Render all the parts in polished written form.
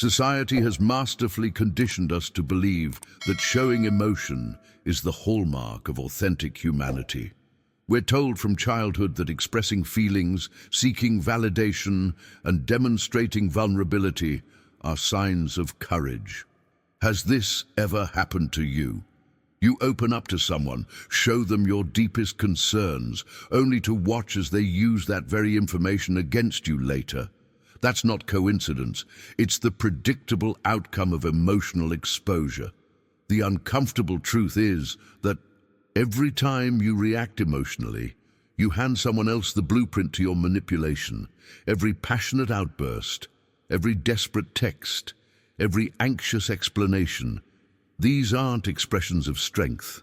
Society has masterfully conditioned us to believe that showing emotion is the hallmark of authentic humanity. We're told from childhood that expressing feelings, seeking validation, and demonstrating vulnerability are signs of courage. Has this ever happened to you? You open up to someone, show them your deepest concerns, only to watch as they use that very information against you later. That's not coincidence. It's the predictable outcome of emotional exposure. The uncomfortable truth is that every time you react emotionally, you hand someone else the blueprint to your manipulation. Every passionate outburst, every desperate text, every anxious explanation. These aren't expressions of strength.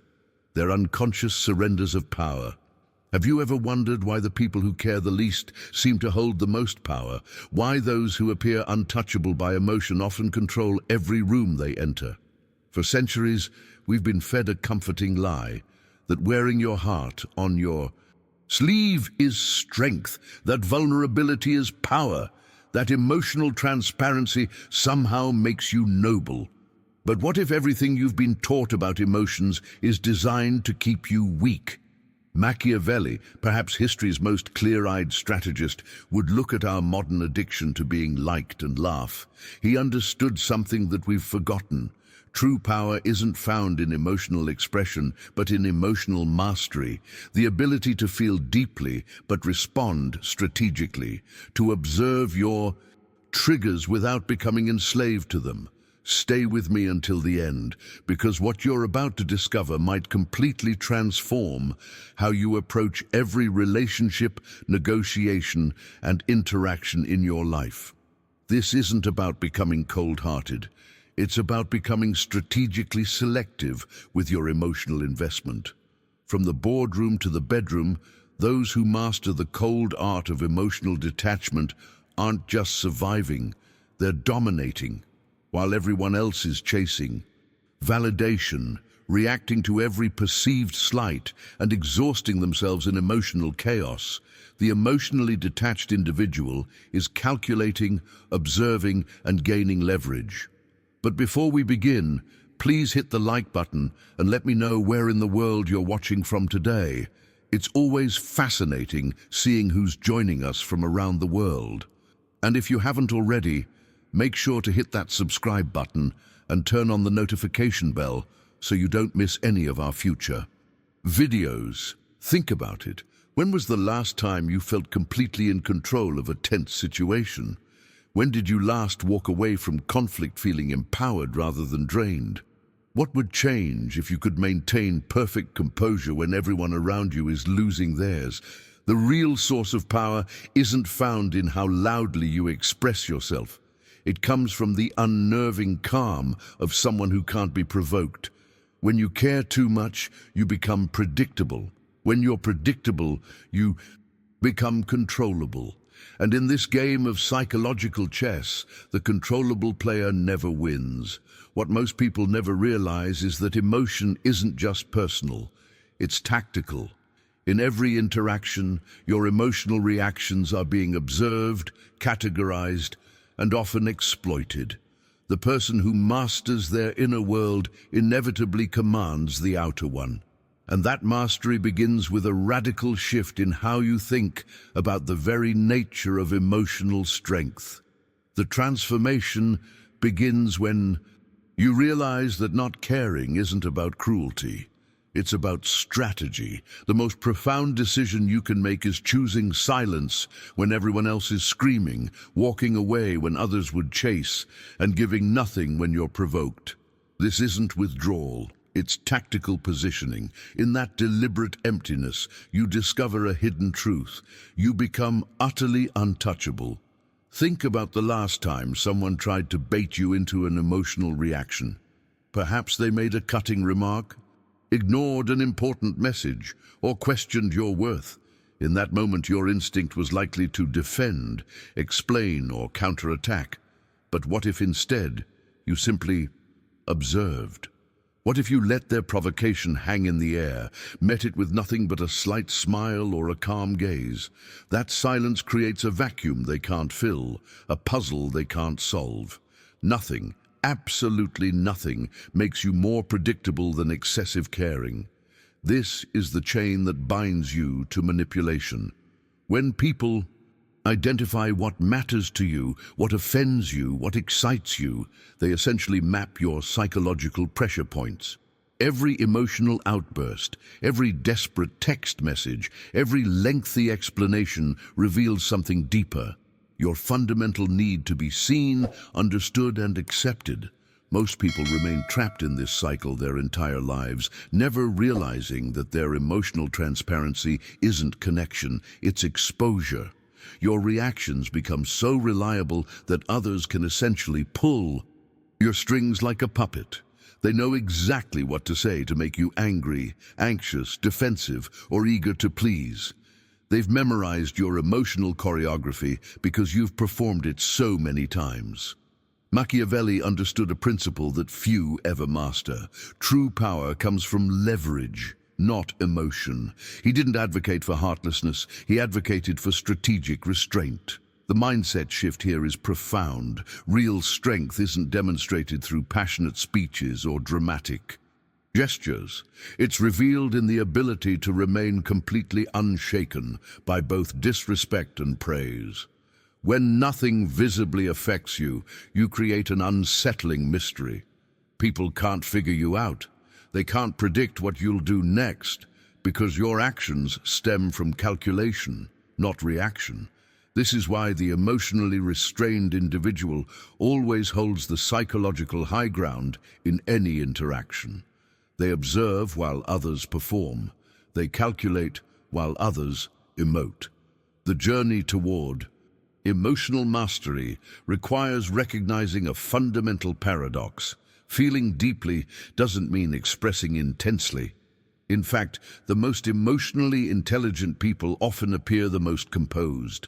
They're unconscious surrenders of power. Have you ever wondered why the people who care the least seem to hold the most power? Why those who appear untouchable by emotion often control every room they enter? For centuries, we've been fed a comforting lie that wearing your heart on your sleeve is strength, that vulnerability is power, that emotional transparency somehow makes you noble. But what if everything you've been taught about emotions is designed to keep you weak? Machiavelli, perhaps history's most clear-eyed strategist, would look at our modern addiction to being liked and laugh. He understood something that we've forgotten. True power isn't found in emotional expression, but in emotional mastery, the ability to feel deeply but respond strategically, to observe your triggers without becoming enslaved to them. Stay with me until the end, because what you're about to discover might completely transform how you approach every relationship, negotiation, and interaction in your life. This isn't about becoming cold-hearted. It's about becoming strategically selective with your emotional investment. From the boardroom to the bedroom, those who master the cold art of emotional detachment aren't just surviving, they're dominating. While everyone else is chasing validation, reacting to every perceived slight, and exhausting themselves in emotional chaos, the emotionally detached individual is calculating, observing, and gaining leverage. But before we begin, please hit the like button and let me know where in the world you're watching from today. It's always fascinating seeing who's joining us from around the world. And if you haven't already, make sure to hit that subscribe button and turn on the notification bell so you don't miss any of our future videos. Think about it. When was the last time you felt completely in control of a tense situation? When did you last walk away from conflict feeling empowered rather than drained? What would change if you could maintain perfect composure when everyone around you is losing theirs? The real source of power isn't found in how loudly you express yourself. It comes from the unnerving calm of someone who can't be provoked. When you care too much, you become predictable. When you're predictable, you become controllable. And in this game of psychological chess, the controllable player never wins. What most people never realize is that emotion isn't just personal, it's tactical. In every interaction, your emotional reactions are being observed, categorized, and often exploited. The person who masters their inner world inevitably commands the outer one. And that mastery begins with a radical shift in how you think about the very nature of emotional strength. The transformation begins when you realize that not caring isn't about cruelty. It's about strategy. The most profound decision you can make is choosing silence when everyone else is screaming, walking away when others would chase, and giving nothing when you're provoked. This isn't withdrawal. It's tactical positioning. In that deliberate emptiness, you discover a hidden truth. You become utterly untouchable. Think about the last time someone tried to bait you into an emotional reaction. Perhaps they made a cutting remark, ignored an important message, or questioned your worth. In that moment, your instinct was likely to defend, explain, or counterattack. But what if instead you simply observed? What if you let their provocation hang in the air, met it with nothing but a slight smile or a calm gaze? That silence creates a vacuum they can't fill, a puzzle they can't solve. Nothing, absolutely nothing, makes you more predictable than excessive caring. This is the chain that binds you to manipulation. When people identify what matters to you, what offends you, what excites you, they essentially map your psychological pressure points. Every emotional outburst, every desperate text message, every lengthy explanation reveals something deeper. Your fundamental need to be seen, understood, and accepted. Most people remain trapped in this cycle their entire lives, never realizing that their emotional transparency isn't connection, it's exposure. Your reactions become so reliable that others can essentially pull your strings like a puppet. They know exactly what to say to make you angry, anxious, defensive, or eager to please. They've memorized your emotional choreography because you've performed it so many times. Machiavelli understood a principle that few ever master. True power comes from leverage, not emotion. He didn't advocate for heartlessness, he advocated for strategic restraint. The mindset shift here is profound. Real strength isn't demonstrated through passionate speeches or dramatic gestures. It's revealed in the ability to remain completely unshaken by both disrespect and praise. When nothing visibly affects you, you create an unsettling mystery. People can't figure you out. They can't predict what you'll do next because your actions stem from calculation, not reaction. This is why the emotionally restrained individual always holds the psychological high ground in any interaction. They observe while others perform. They calculate while others emote. The journey toward emotional mastery requires recognizing a fundamental paradox. Feeling deeply doesn't mean expressing intensely. In fact, the most emotionally intelligent people often appear the most composed.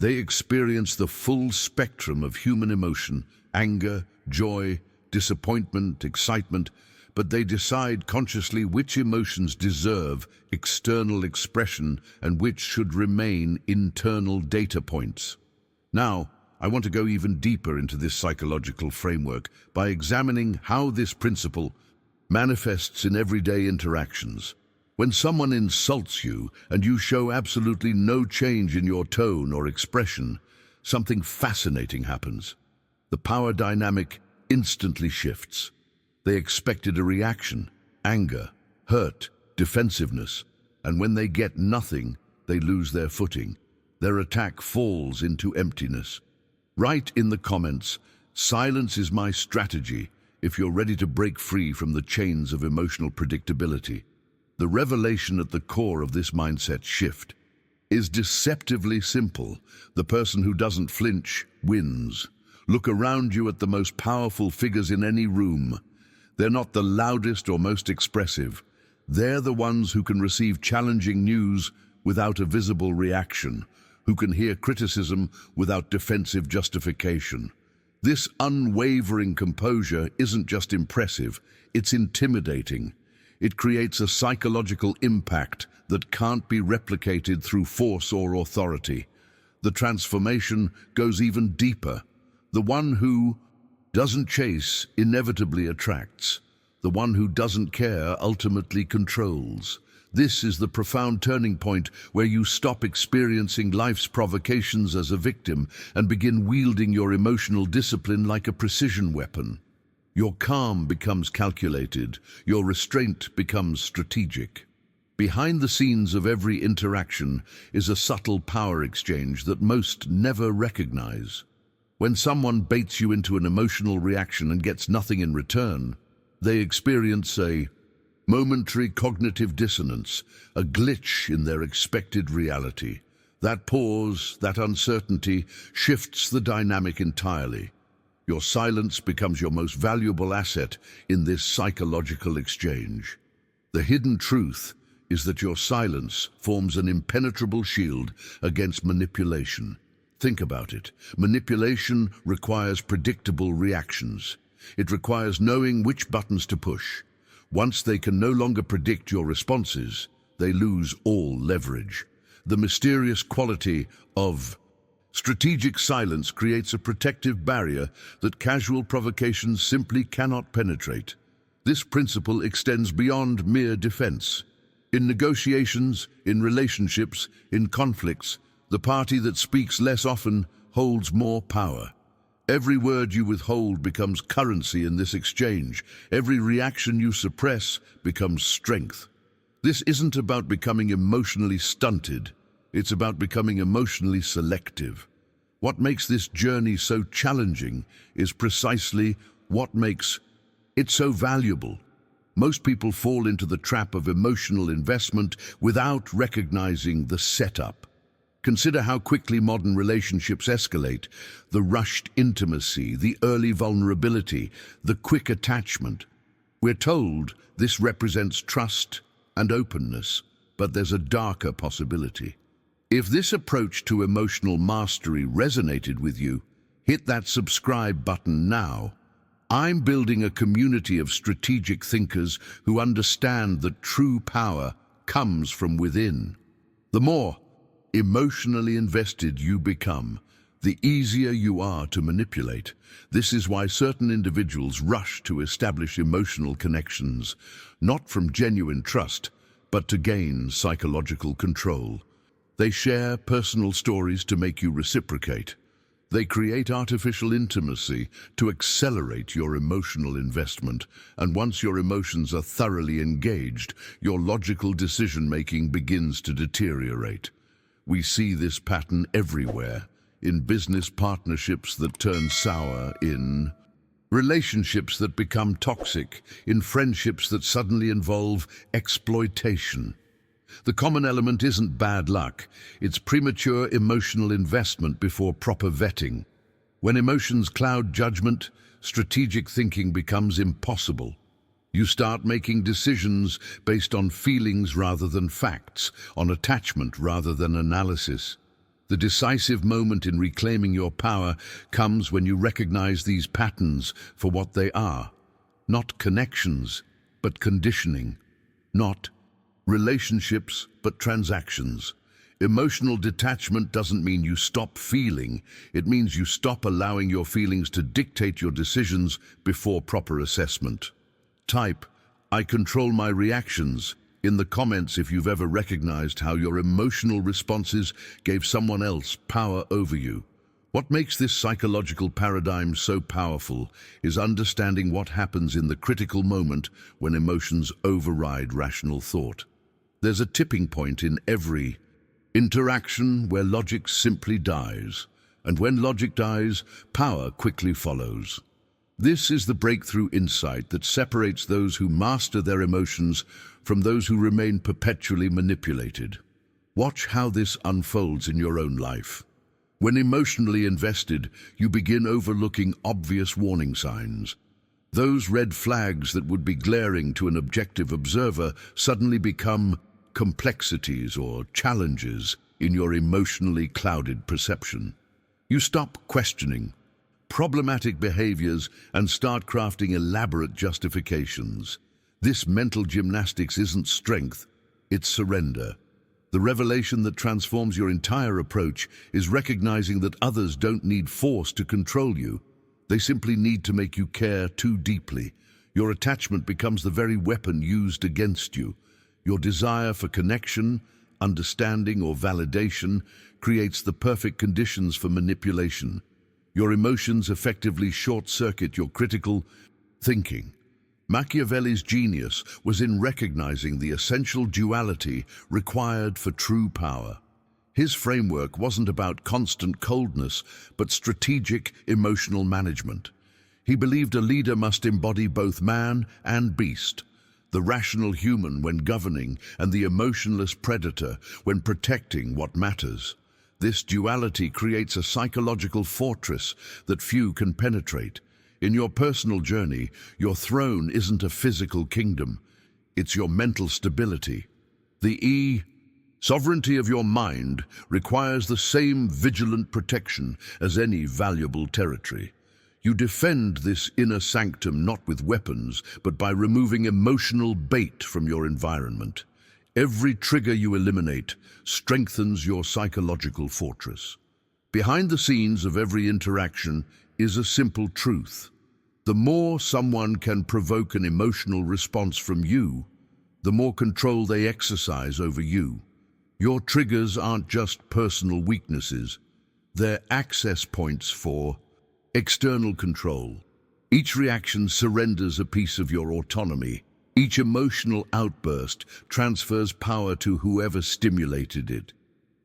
They experience the full spectrum of human emotion, anger, joy, disappointment, excitement, but they decide consciously which emotions deserve external expression and which should remain internal data points. Now, I want to go even deeper into this psychological framework by examining how this principle manifests in everyday interactions. When someone insults you and you show absolutely no change in your tone or expression, something fascinating happens. The power dynamic instantly shifts. They expected a reaction, anger, hurt, defensiveness, and when they get nothing, they lose their footing. Their attack falls into emptiness. Write in the comments, "Silence is my strategy," if you're ready to break free from the chains of emotional predictability. The revelation at the core of this mindset shift is deceptively simple. The person who doesn't flinch wins. Look around you at the most powerful figures in any room. They're not the loudest or most expressive. They're the ones who can receive challenging news without a visible reaction, who can hear criticism without defensive justification. This unwavering composure isn't just impressive, it's intimidating. It creates a psychological impact that can't be replicated through force or authority. The transformation goes even deeper. The one who doesn't chase inevitably attracts. The one who doesn't care ultimately controls. This is the profound turning point where you stop experiencing life's provocations as a victim and begin wielding your emotional discipline like a precision weapon. Your calm becomes calculated, your restraint becomes strategic. Behind the scenes of every interaction is a subtle power exchange that most never recognize. When someone baits you into an emotional reaction and gets nothing in return, they experience a momentary cognitive dissonance, a glitch in their expected reality. That pause, that uncertainty, shifts the dynamic entirely. Your silence becomes your most valuable asset in this psychological exchange. The hidden truth is that your silence forms an impenetrable shield against manipulation. Think about it. Manipulation requires predictable reactions. It requires knowing which buttons to push. Once they can no longer predict your responses, they lose all leverage. The mysterious quality of Strategic silence creates a protective barrier that casual provocations simply cannot penetrate. This principle extends beyond mere defense. In negotiations, in relationships, in conflicts, the party that speaks less often holds more power. Every word you withhold becomes currency in this exchange. Every reaction you suppress becomes strength. This isn't about becoming emotionally stunted. It's about becoming emotionally selective. What makes this journey so challenging is precisely what makes it so valuable. Most people fall into the trap of emotional investment without recognizing the setup. Consider how quickly modern relationships escalate: the rushed intimacy, the early vulnerability, the quick attachment. We're told this represents trust and openness, but there's a darker possibility. If this approach to emotional mastery resonated with you, hit that subscribe button now. I'm building a community of strategic thinkers who understand that true power comes from within. The more emotionally invested you become, the easier you are to manipulate. This is why certain individuals rush to establish emotional connections, not from genuine trust, but to gain psychological control. They share personal stories to make you reciprocate. They create artificial intimacy to accelerate your emotional investment, and once your emotions are thoroughly engaged, your logical decision-making begins to deteriorate. We see this pattern everywhere, in business partnerships that turn sour, in relationships that become toxic, in friendships that suddenly involve exploitation. The common element isn't bad luck, it's premature emotional investment before proper vetting. When emotions cloud judgment, strategic thinking becomes impossible. You start making decisions based on feelings rather than facts, on attachment rather than analysis. The decisive moment in reclaiming your power comes when you recognize these patterns for what they are. Not connections, but conditioning. Not relationships, but transactions. Emotional detachment doesn't mean you stop feeling. It means you stop allowing your feelings to dictate your decisions before proper assessment. Type, "I control my reactions," in the comments if you've ever recognized how your emotional responses gave someone else power over you. What makes this psychological paradigm so powerful is understanding what happens in the critical moment when emotions override rational thought. There's a tipping point in every interaction where logic simply dies, and when logic dies, power quickly follows. This is the breakthrough insight that separates those who master their emotions from those who remain perpetually manipulated. Watch how this unfolds in your own life. When emotionally invested, you begin overlooking obvious warning signs. Those red flags that would be glaring to an objective observer suddenly become complexities or challenges in your emotionally clouded perception. You stop questioning problematic behaviors and start crafting elaborate justifications. This mental gymnastics isn't strength, it's surrender. The revelation that transforms your entire approach is recognizing that others don't need force to control you. They simply need to make you care too deeply. Your attachment becomes the very weapon used against you. Your desire for connection, understanding, or validation creates the perfect conditions for manipulation. Your emotions effectively short-circuit your critical thinking. Machiavelli's genius was in recognizing the essential duality required for true power. His framework wasn't about constant coldness, but strategic emotional management. He believed a leader must embody both man and beast, the rational human when governing and the emotionless predator when protecting what matters. This duality creates a psychological fortress that few can penetrate. In your personal journey, your throne isn't a physical kingdom, it's your mental stability. The sovereignty of your mind requires the same vigilant protection as any valuable territory. You defend this inner sanctum not with weapons, but by removing emotional bait from your environment. Every trigger you eliminate strengthens your psychological fortress. Behind the scenes of every interaction is a simple truth. The more someone can provoke an emotional response from you, the more control they exercise over you. Your triggers aren't just personal weaknesses, they're access points for external control. Each reaction surrenders a piece of your autonomy. Each emotional outburst transfers power to whoever stimulated it.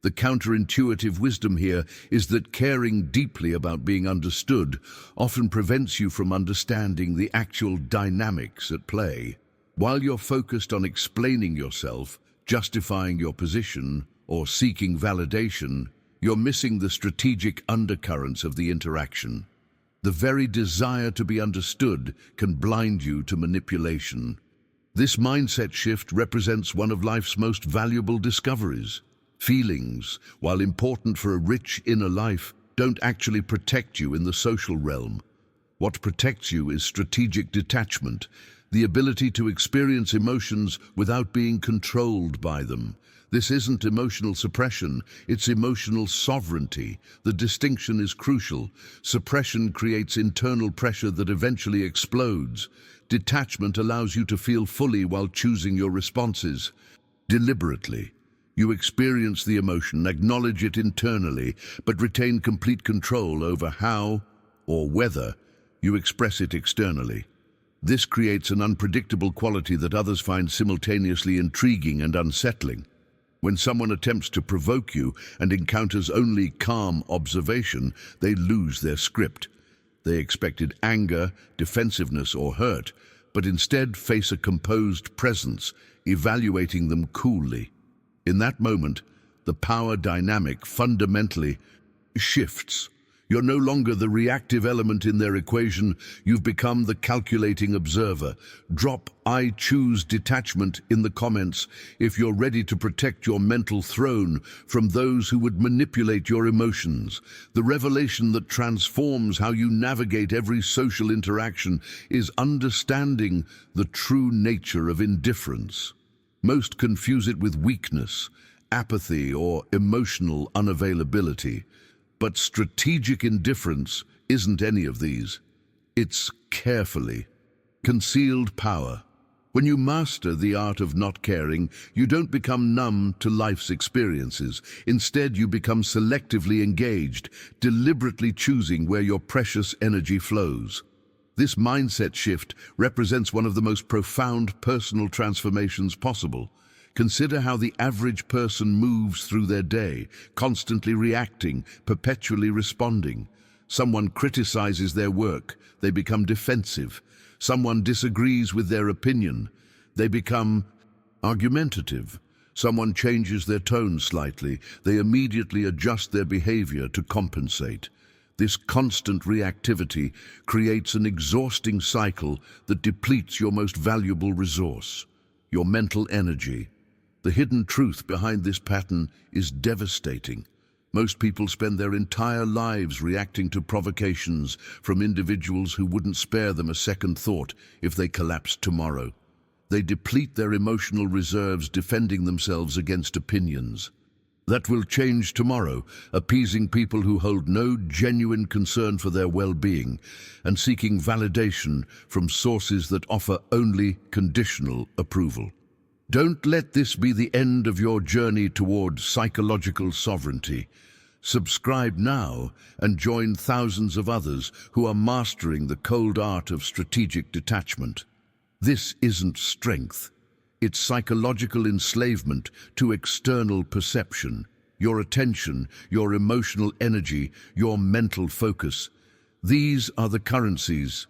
The counterintuitive wisdom here is that caring deeply about being understood often prevents you from understanding the actual dynamics at play. While you're focused on explaining yourself, justifying your position, or seeking validation, you're missing the strategic undercurrents of the interaction. The very desire to be understood can blind you to manipulation. This mindset shift represents one of life's most valuable discoveries. Feelings, while important for a rich inner life, don't actually protect you in the social realm. What protects you is strategic detachment, the ability to experience emotions without being controlled by them. This isn't emotional suppression, it's emotional sovereignty. The distinction is crucial. Suppression creates internal pressure that eventually explodes. Detachment allows you to feel fully while choosing your responses. Deliberately, you experience the emotion, acknowledge it internally, but retain complete control over how, or whether, you express it externally. This creates an unpredictable quality that others find simultaneously intriguing and unsettling. When someone attempts to provoke you and encounters only calm observation, they lose their script. They expected anger, defensiveness, or hurt, but instead face a composed presence, evaluating them coolly. In that moment, the power dynamic fundamentally shifts. You're no longer the reactive element in their equation, you've become the calculating observer. Drop "I choose detachment" in the comments if you're ready to protect your mental throne from those who would manipulate your emotions. The revelation that transforms how you navigate every social interaction is understanding the true nature of indifference. Most confuse it with weakness, apathy, or emotional unavailability. But strategic indifference isn't any of these. It's carefully concealed power. When you master the art of not caring, you don't become numb to life's experiences. Instead, you become selectively engaged, deliberately choosing where your precious energy flows. This mindset shift represents one of the most profound personal transformations possible. Consider how the average person moves through their day, constantly reacting, perpetually responding. Someone criticizes their work, they become defensive. Someone disagrees with their opinion, they become argumentative. Someone changes their tone slightly, they immediately adjust their behavior to compensate. This constant reactivity creates an exhausting cycle that depletes your most valuable resource, your mental energy. The hidden truth behind this pattern is devastating. Most people spend their entire lives reacting to provocations from individuals who wouldn't spare them a second thought if they collapsed tomorrow. They deplete their emotional reserves defending themselves against opinions that will change tomorrow, appeasing people who hold no genuine concern for their well-being and seeking validation from sources that offer only conditional approval. Don't let this be the end of your journey toward psychological sovereignty. Subscribe now and join thousands of others who are mastering the cold art of strategic detachment. This isn't strength. It's psychological enslavement to external perception. Your attention, your emotional energy, your mental focus. These are the currencies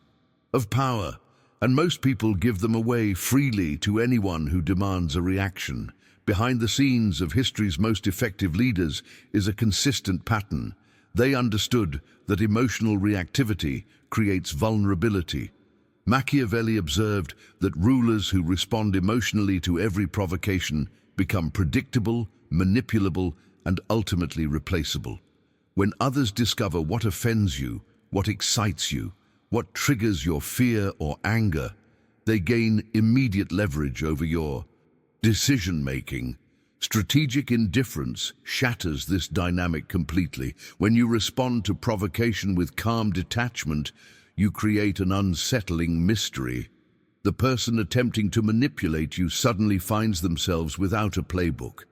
of power. And most people give them away freely to anyone who demands a reaction. Behind the scenes of history's most effective leaders is a consistent pattern. They understood that emotional reactivity creates vulnerability. Machiavelli observed that rulers who respond emotionally to every provocation become predictable, manipulable, and ultimately replaceable. When others discover what offends you, what excites you, what triggers your fear or anger, they gain immediate leverage over your decision-making. Strategic indifference shatters this dynamic completely. When you respond to provocation with calm detachment, you create an unsettling mystery. The person attempting to manipulate you suddenly finds themselves without a playbook.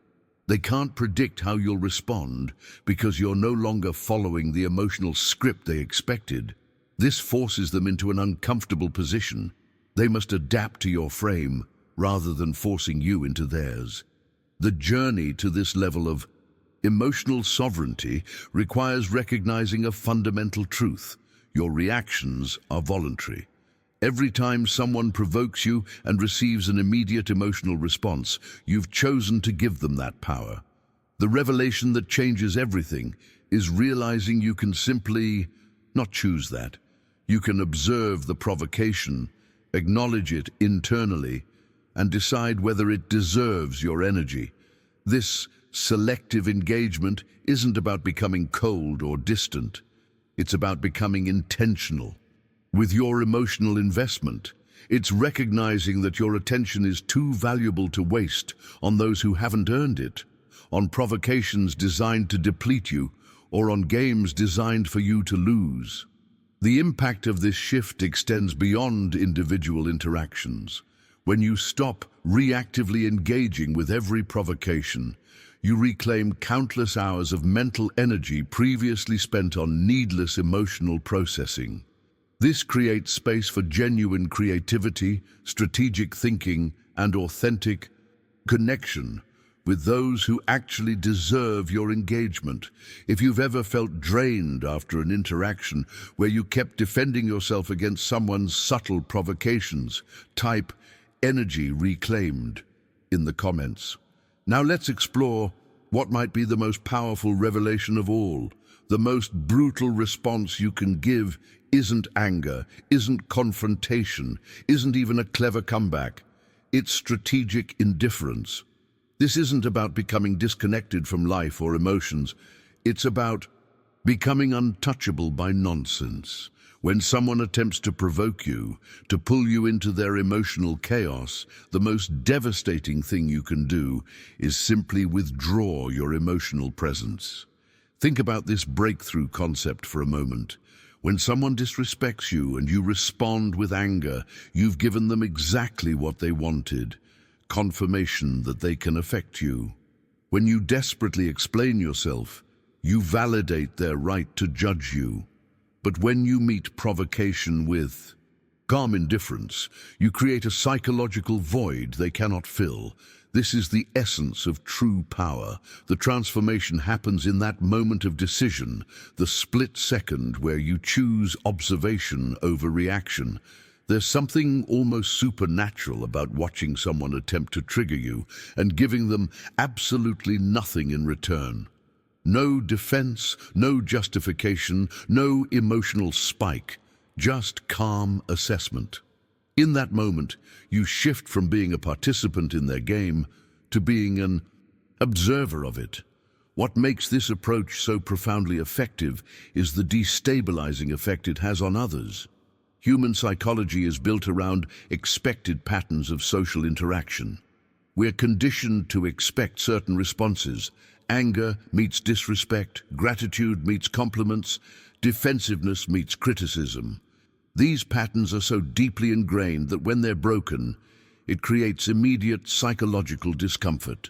They can't predict how you'll respond because you're no longer following the emotional script they expected. This forces them into an uncomfortable position. They must adapt to your frame rather than forcing you into theirs. The journey to this level of emotional sovereignty requires recognizing a fundamental truth. Your reactions are voluntary. Every time someone provokes you and receives an immediate emotional response, you've chosen to give them that power. The revelation that changes everything is realizing you can simply not choose that. You can observe the provocation, acknowledge it internally, and decide whether it deserves your energy. This selective engagement isn't about becoming cold or distant. It's about becoming intentional. With your emotional investment, it's recognizing that your attention is too valuable to waste on those who haven't earned it, on provocations designed to deplete you, or on games designed for you to lose. The impact of this shift extends beyond individual interactions. When you stop reactively engaging with every provocation, you reclaim countless hours of mental energy previously spent on needless emotional processing. This creates space for genuine creativity, strategic thinking, and authentic connection with those who actually deserve your engagement. If you've ever felt drained after an interaction where you kept defending yourself against someone's subtle provocations, type "energy reclaimed" in the comments. Now let's explore what might be the most powerful revelation of all. The most brutal response you can give isn't anger, isn't confrontation, isn't even a clever comeback. It's strategic indifference. This isn't about becoming disconnected from life or emotions. It's about becoming untouchable by nonsense. When someone attempts to provoke you, to pull you into their emotional chaos, the most devastating thing you can do is simply withdraw your emotional presence. Think about this breakthrough concept for a moment. When someone disrespects you and you respond with anger, you've given them exactly what they wanted: confirmation that they can affect you. When you desperately explain yourself, you validate their right to judge you. But when you meet provocation with calm indifference, you create a psychological void they cannot fill. This is the essence of true power. The transformation happens in that moment of decision, the split second where you choose observation over reaction. There's something almost supernatural about watching someone attempt to trigger you and giving them absolutely nothing in return. No defense, no justification, no emotional spike, just calm assessment. In that moment, you shift from being a participant in their game to being an observer of it. What makes this approach so profoundly effective is the destabilizing effect it has on others. Human psychology is built around expected patterns of social interaction. We're conditioned to expect certain responses. Anger meets disrespect, gratitude meets compliments, defensiveness meets criticism. These patterns are so deeply ingrained that when they're broken, it creates immediate psychological discomfort.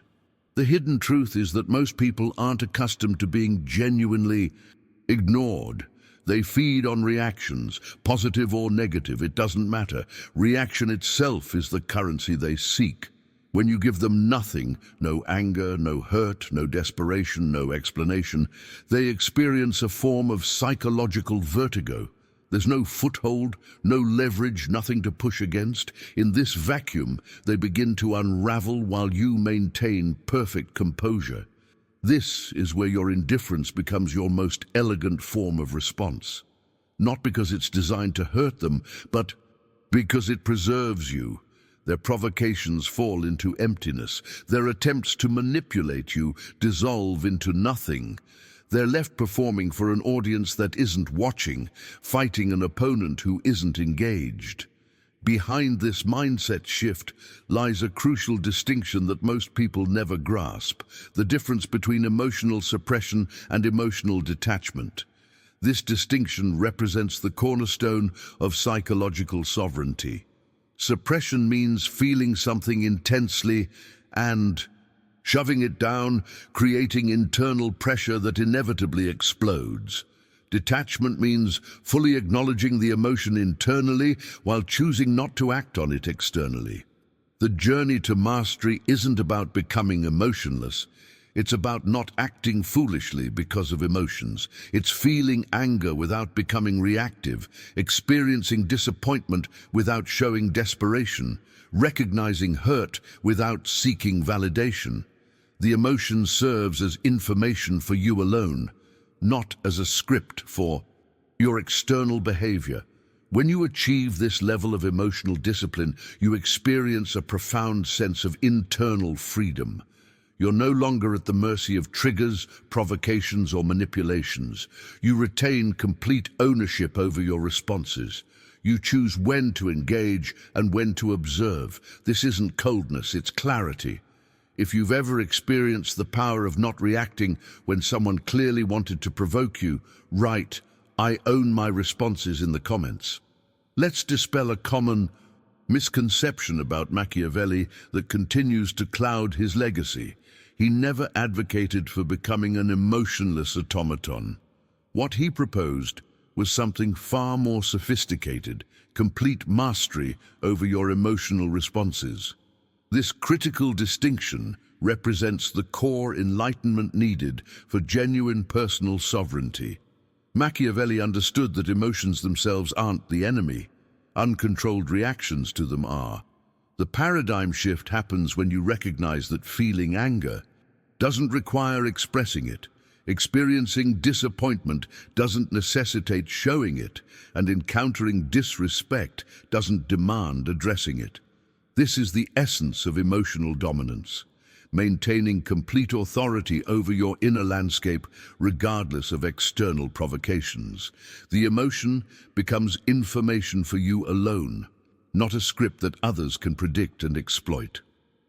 The hidden truth is that most people aren't accustomed to being genuinely ignored. They feed on reactions, positive or negative, it doesn't matter. Reaction itself is the currency they seek. When you give them nothing, no anger, no hurt, no desperation, no explanation, they experience a form of psychological vertigo. There's no foothold, no leverage, nothing to push against. In this vacuum, they begin to unravel while you maintain perfect composure. This is where your indifference becomes your most elegant form of response. Not because it's designed to hurt them, but because it preserves you. Their provocations fall into emptiness. Their attempts to manipulate you dissolve into nothing. They're left performing for an audience that isn't watching, fighting an opponent who isn't engaged. Behind this mindset shift lies a crucial distinction that most people never grasp: the difference between emotional suppression and emotional detachment. This distinction represents the cornerstone of psychological sovereignty. Suppression means feeling something intensely and shoving it down, creating internal pressure that inevitably explodes. Detachment means fully acknowledging the emotion internally while choosing not to act on it externally. The journey to mastery isn't about becoming emotionless. It's about not acting foolishly because of emotions. It's feeling anger without becoming reactive, experiencing disappointment without showing desperation, recognizing hurt without seeking validation. The emotion serves as information for you alone, not as a script for your external behavior. When you achieve this level of emotional discipline, you experience a profound sense of internal freedom. You're no longer at the mercy of triggers, provocations, or manipulations. You retain complete ownership over your responses. You choose when to engage and when to observe. This isn't coldness, it's clarity. If you've ever experienced the power of not reacting when someone clearly wanted to provoke you, write, "I own my responses" in the comments. Let's dispel a common misconception about Machiavelli that continues to cloud his legacy. He never advocated for becoming an emotionless automaton. What he proposed was something far more sophisticated: complete mastery over your emotional responses. This critical distinction represents the core enlightenment needed for genuine personal sovereignty. Machiavelli understood that emotions themselves aren't the enemy. Uncontrolled reactions to them are. The paradigm shift happens when you recognize that feeling anger doesn't require expressing it. Experiencing disappointment doesn't necessitate showing it, and encountering disrespect doesn't demand addressing it. This is the essence of emotional dominance, maintaining complete authority over your inner landscape regardless of external provocations. The emotion becomes information for you alone, not a script that others can predict and exploit.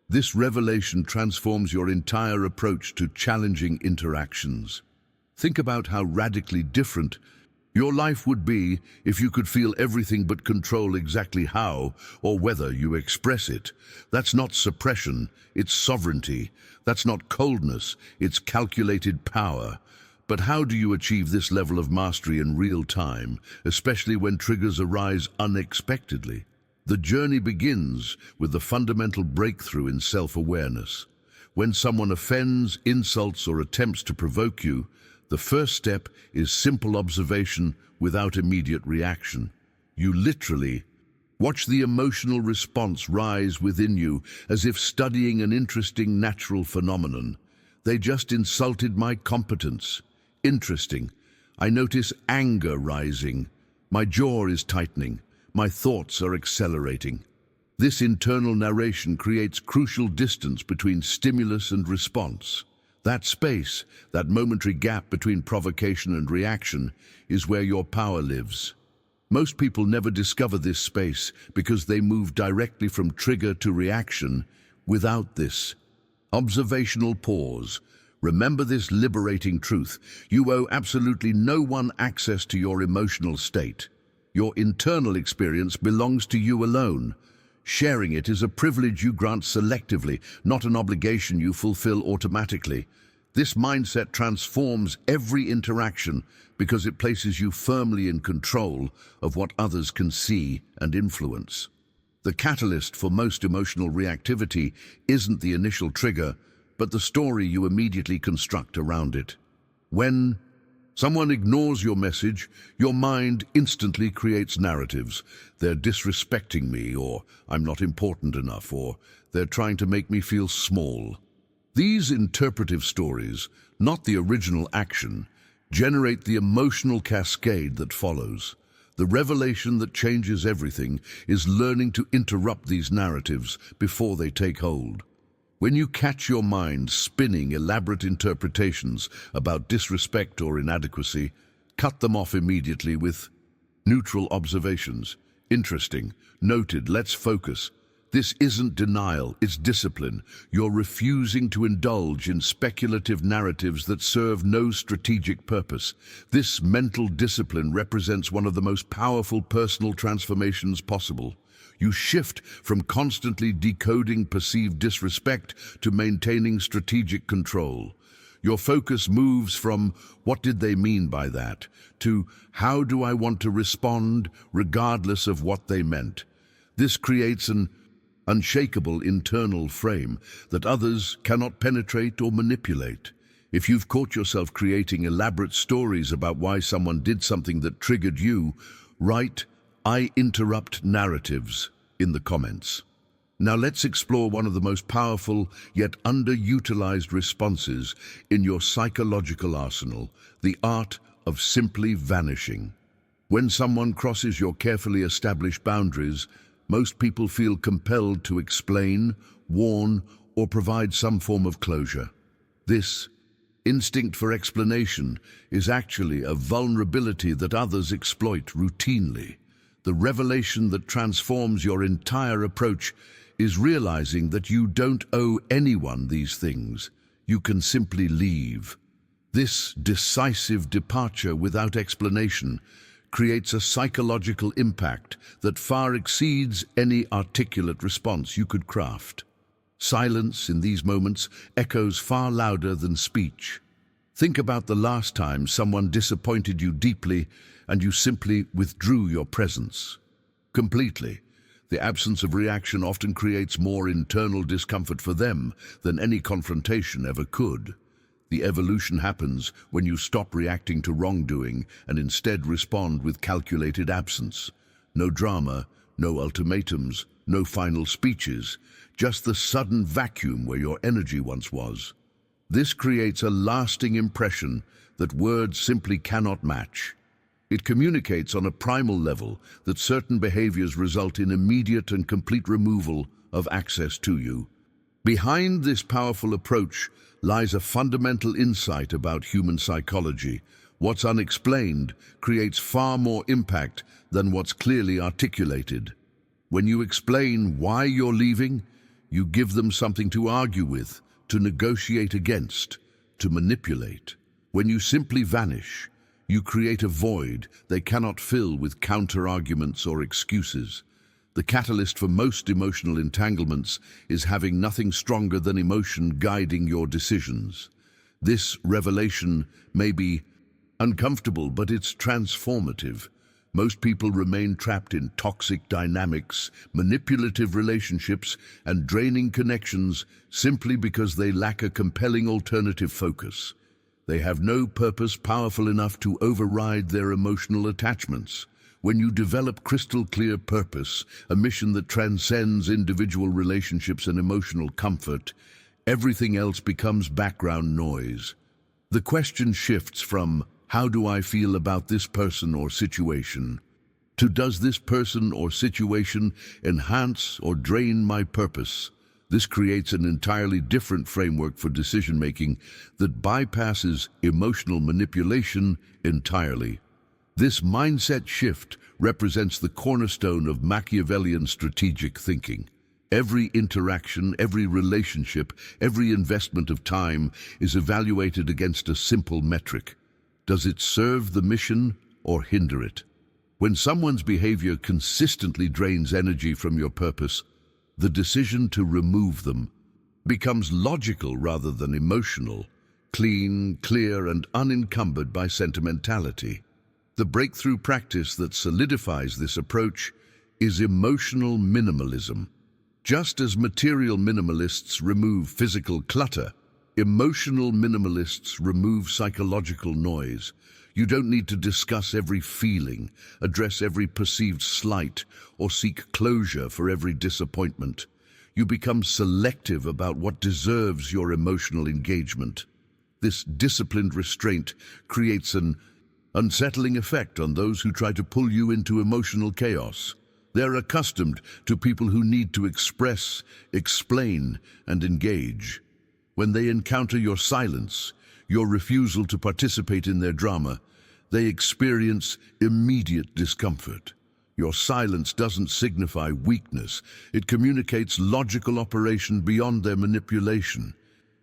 This revelation transforms your entire approach to challenging interactions. Think about how radically different your life would be if you could feel everything but control exactly how or whether you express it. That's not suppression, it's sovereignty. That's not coldness, it's calculated power. But how do you achieve this level of mastery in real time, especially when triggers arise unexpectedly? The journey begins with the fundamental breakthrough in self-awareness. When someone offends, insults, or attempts to provoke you, the first step is simple observation without immediate reaction. You literally watch the emotional response rise within you as if studying an interesting natural phenomenon. They just insulted my competence. Interesting. I notice anger rising. My jaw is tightening. My thoughts are accelerating. This internal narration creates crucial distance between stimulus and response. That space, that momentary gap between provocation and reaction, is where your power lives. Most people never discover this space because they move directly from trigger to reaction without this observational pause. Remember this liberating truth: you owe absolutely no one access to your emotional state. Your internal experience belongs to you alone. Sharing it is a privilege you grant selectively, not an obligation you fulfill automatically. This mindset transforms every interaction because it places you firmly in control of what others can see and influence. The catalyst for most emotional reactivity isn't the initial trigger, but the story you immediately construct around it. When someone ignores your message, your mind instantly creates narratives. They're disrespecting me, or I'm not important enough, or they're trying to make me feel small. These interpretive stories, not the original action, generate the emotional cascade that follows. The revelation that changes everything is learning to interrupt these narratives before they take hold. When you catch your mind spinning elaborate interpretations about disrespect or inadequacy, cut them off immediately with neutral observations. Interesting. Noted. Let's focus. This isn't denial, it's discipline. You're refusing to indulge in speculative narratives that serve no strategic purpose. This mental discipline represents one of the most powerful personal transformations possible. You shift from constantly decoding perceived disrespect to maintaining strategic control. Your focus moves from "what did they mean by that" to "how do I want to respond regardless of what they meant." This creates an unshakable internal frame that others cannot penetrate or manipulate. If you've caught yourself creating elaborate stories about why someone did something that triggered you, write "I interrupt" narratives in the comments. Now let's explore one of the most powerful yet underutilized responses in your psychological arsenal, the art of simply vanishing. When someone crosses your carefully established boundaries, most people feel compelled to explain, warn, or provide some form of closure. This instinct for explanation is actually a vulnerability that others exploit routinely. The revelation that transforms your entire approach is realizing that you don't owe anyone these things. You can simply leave. This decisive departure without explanation creates a psychological impact that far exceeds any articulate response you could craft. Silence in these moments echoes far louder than speech. Think about the last time someone disappointed you deeply and you simply withdrew your presence. Completely. The absence of reaction often creates more internal discomfort for them than any confrontation ever could. The evolution happens when you stop reacting to wrongdoing and instead respond with calculated absence. No drama, no ultimatums, no final speeches, just the sudden vacuum where your energy once was. This creates a lasting impression that words simply cannot match. It communicates on a primal level that certain behaviors result in immediate and complete removal of access to you. Behind this powerful approach lies a fundamental insight about human psychology. What's unexplained creates far more impact than what's clearly articulated. When you explain why you're leaving, you give them something to argue with, to negotiate against, to manipulate. When you simply vanish, you create a void they cannot fill with counter-arguments or excuses. The catalyst for most emotional entanglements is having nothing stronger than emotion guiding your decisions. This revelation may be uncomfortable, but it's transformative. Most people remain trapped in toxic dynamics, manipulative relationships, and draining connections simply because they lack a compelling alternative focus. They have no purpose powerful enough to override their emotional attachments. When you develop crystal-clear purpose, a mission that transcends individual relationships and emotional comfort, everything else becomes background noise. The question shifts from "how do I feel about this person or situation?" to "does this person or situation enhance or drain my purpose?" This creates an entirely different framework for decision-making that bypasses emotional manipulation entirely. This mindset shift represents the cornerstone of Machiavellian strategic thinking. Every interaction, every relationship, every investment of time is evaluated against a simple metric. Does it serve the mission or hinder it? When someone's behavior consistently drains energy from your purpose, the decision to remove them becomes logical rather than emotional, clean, clear, and unencumbered by sentimentality. The breakthrough practice that solidifies this approach is emotional minimalism. Just as material minimalists remove physical clutter, emotional minimalists remove psychological noise. You don't need to discuss every feeling, address every perceived slight, or seek closure for every disappointment. You become selective about what deserves your emotional engagement. This disciplined restraint creates an unsettling effect on those who try to pull you into emotional chaos. They're accustomed to people who need to express, explain, and engage. When they encounter your silence, your refusal to participate in their drama, they experience immediate discomfort. Your silence doesn't signify weakness. It communicates logical operation beyond their manipulation.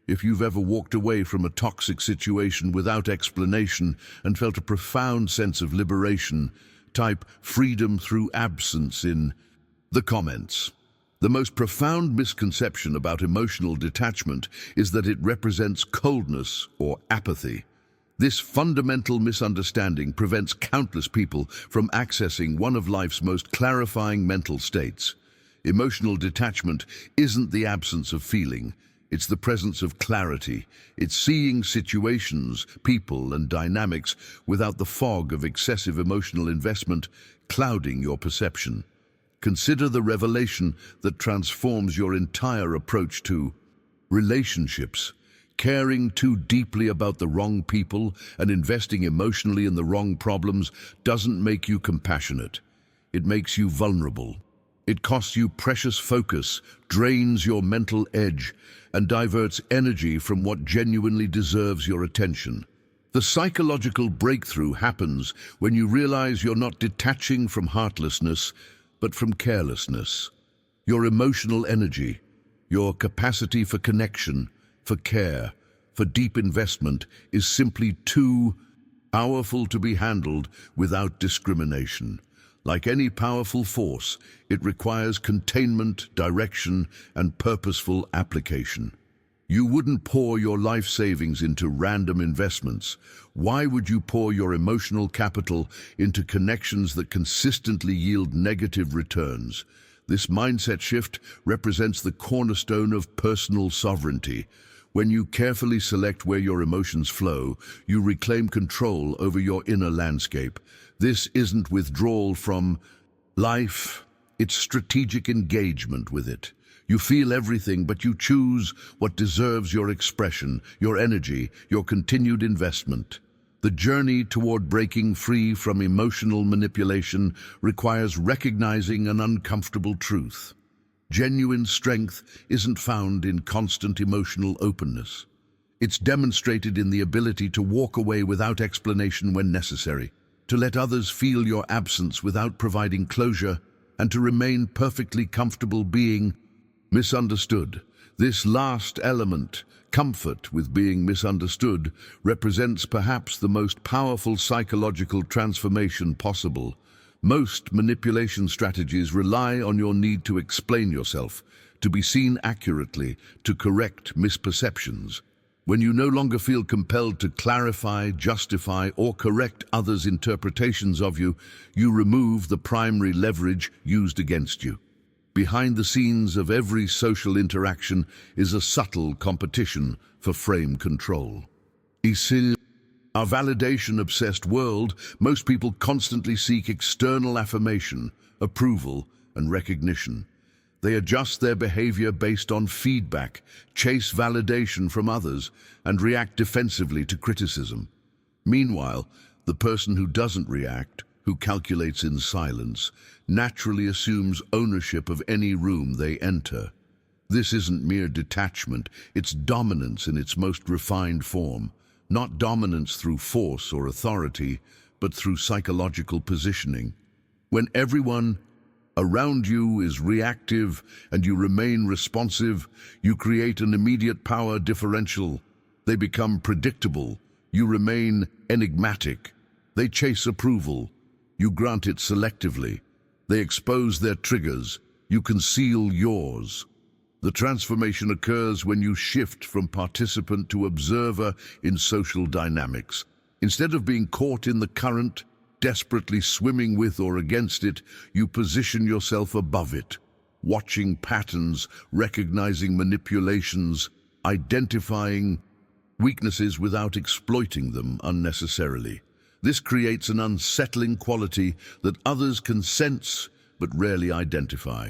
If you've ever walked away from a toxic situation without explanation and felt a profound sense of liberation, type "freedom through absence" in the comments. The most profound misconception about emotional detachment is that it represents coldness or apathy. This fundamental misunderstanding prevents countless people from accessing one of life's most clarifying mental states. Emotional detachment isn't the absence of feeling. It's the presence of clarity. It's seeing situations, people, and dynamics without the fog of excessive emotional investment clouding your perception. Consider the revelation that transforms your entire approach to relationships. Caring too deeply about the wrong people and investing emotionally in the wrong problems doesn't make you compassionate. It makes you vulnerable. It costs you precious focus, drains your mental edge, and diverts energy from what genuinely deserves your attention. The psychological breakthrough happens when you realize you're not detaching from heartlessness, but from carelessness. Your emotional energy, your capacity for connection, for care, for deep investment is simply too powerful to be handled without discrimination. Like any powerful force, it requires containment, direction, and purposeful application. You wouldn't pour your life savings into random investments. Why would you pour your emotional capital into connections that consistently yield negative returns? This mindset shift represents the cornerstone of personal sovereignty. When you carefully select where your emotions flow, you reclaim control over your inner landscape. This isn't withdrawal from life, it's strategic engagement with it. You feel everything, but you choose what deserves your expression, your energy, your continued investment. The journey toward breaking free from emotional manipulation requires recognizing an uncomfortable truth. Genuine strength isn't found in constant emotional openness. It's demonstrated in the ability to walk away without explanation when necessary, to let others feel your absence without providing closure, and to remain perfectly comfortable being misunderstood. This last element, comfort with being misunderstood, represents perhaps the most powerful psychological transformation possible. Most manipulation strategies rely on your need to explain yourself, to be seen accurately, to correct misperceptions. When you no longer feel compelled to clarify, justify, or correct others' interpretations of you, you remove the primary leverage used against you. Behind the scenes of every social interaction is a subtle competition for frame control. In our validation-obsessed world, most people constantly seek external affirmation, approval, and recognition. They adjust their behavior based on feedback, chase validation from others, and react defensively to criticism. Meanwhile, the person who doesn't react, who calculates in silence, naturally assumes ownership of any room they enter. This isn't mere detachment, it's dominance in its most refined form. Not dominance through force or authority, but through psychological positioning. When everyone around you is reactive and you remain responsive, you create an immediate power differential. They become predictable. You remain enigmatic. They chase approval. You grant it selectively. They expose their triggers. You conceal yours. The transformation occurs when you shift from participant to observer in social dynamics. Instead of being caught in the current, desperately swimming with or against it, you position yourself above it, watching patterns, recognizing manipulations, identifying weaknesses without exploiting them unnecessarily. This creates an unsettling quality that others can sense but rarely identify.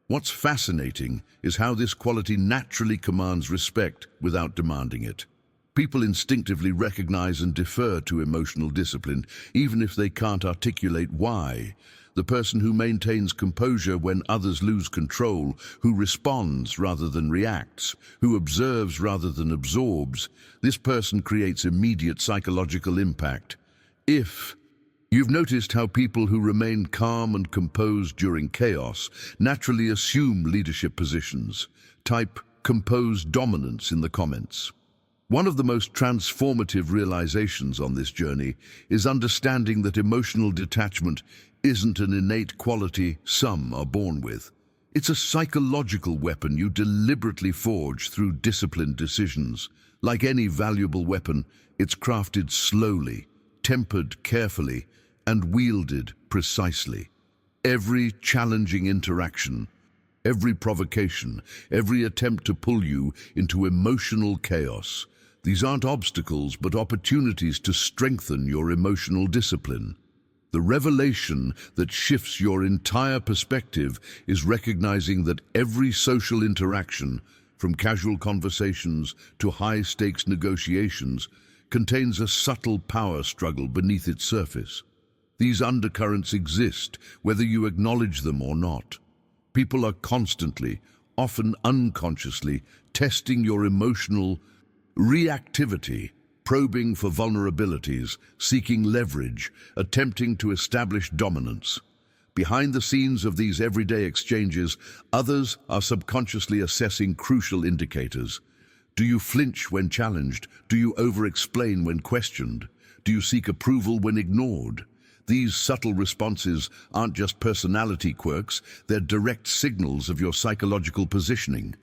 What's fascinating is how this quality naturally commands respect without demanding it. People instinctively recognize and defer to emotional discipline, even if they can't articulate why. The person who maintains composure when others lose control, who responds rather than reacts, who observes rather than absorbs, this person creates immediate psychological impact. If You've noticed how people who remain calm and composed during chaos naturally assume leadership positions. Type composed dominance in the comments. One of the most transformative realizations on this journey is understanding that emotional detachment isn't an innate quality some are born with. It's a psychological weapon you deliberately forge through disciplined decisions. Like any valuable weapon, it's crafted slowly, tempered carefully, and wielded precisely. Every challenging interaction, every provocation, every attempt to pull you into emotional chaos, these aren't obstacles but opportunities to strengthen your emotional discipline. The revelation that shifts your entire perspective is recognizing that every social interaction, from casual conversations to high-stakes negotiations, contains a subtle power struggle beneath its surface. These undercurrents exist, whether you acknowledge them or not. People are constantly, often unconsciously, testing your emotional reactivity, probing for vulnerabilities, seeking leverage, attempting to establish dominance. Behind the scenes of these everyday exchanges, others are subconsciously assessing crucial indicators. Do you flinch when challenged? Do you over-explain when questioned? Do you seek approval when ignored? These subtle responses aren't just personality quirks, they're direct signals of your psychological positioning.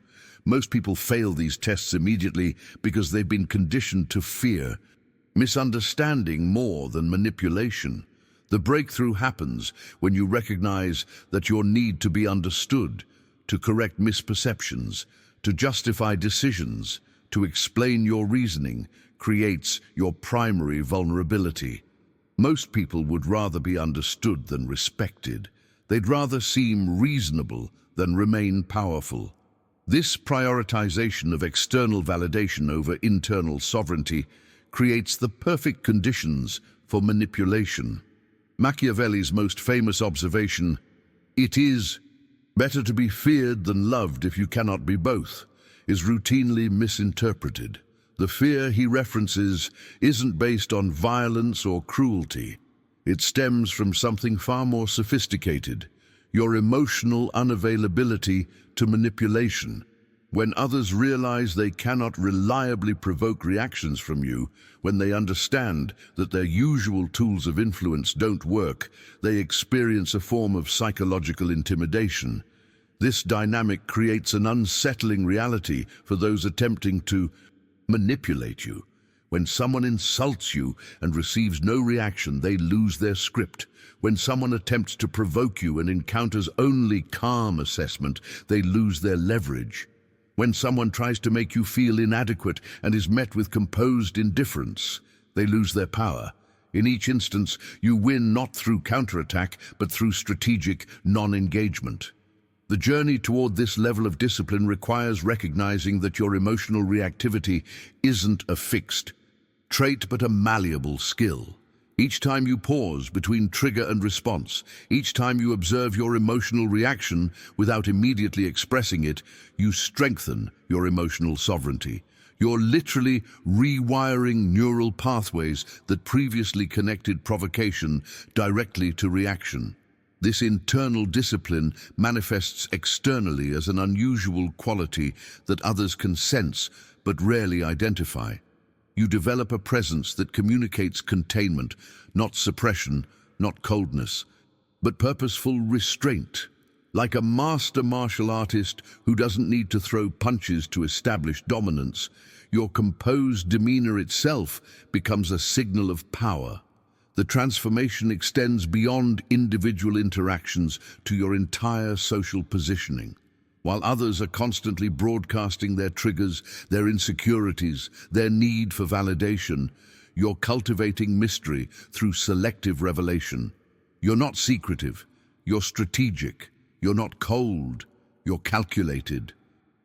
Most people fail these tests immediately because they've been conditioned to fear misunderstanding more than manipulation. The breakthrough happens when you recognize that your need to be understood, to correct misperceptions, to justify decisions, to explain your reasoning, creates your primary vulnerability. Most people would rather be understood than respected. They'd rather seem reasonable than remain powerful. This prioritization of external validation over internal sovereignty creates the perfect conditions for manipulation. Machiavelli's most famous observation, "It is better to be feared than loved if you cannot be both," is routinely misinterpreted. The fear he references isn't based on violence or cruelty. It stems from something far more sophisticated: your emotional unavailability to manipulation. When others realize they cannot reliably provoke reactions from you, when they understand that their usual tools of influence don't work, they experience a form of psychological intimidation. This dynamic creates an unsettling reality for those attempting to manipulate you. When someone insults you and receives no reaction, they lose their script. When someone attempts to provoke you and encounters only calm assessment, they lose their leverage. When someone tries to make you feel inadequate and is met with composed indifference, they lose their power. In each instance, you win not through counterattack, but through strategic non-engagement. The journey toward this level of discipline requires recognizing that your emotional reactivity isn't a fixed trait, but a malleable skill. Each time you pause between trigger and response, each time you observe your emotional reaction without immediately expressing it, you strengthen your emotional sovereignty. You're literally rewiring neural pathways that previously connected provocation directly to reaction. This internal discipline manifests externally as an unusual quality that others can sense but rarely identify. You develop a presence that communicates containment, not suppression, not coldness, but purposeful restraint. Like a master martial artist who doesn't need to throw punches to establish dominance, your composed demeanor itself becomes a signal of power. The transformation extends beyond individual interactions to your entire social positioning. While others are constantly broadcasting their triggers, their insecurities, their need for validation, you're cultivating mystery through selective revelation. You're not secretive, you're strategic, you're not cold, you're calculated.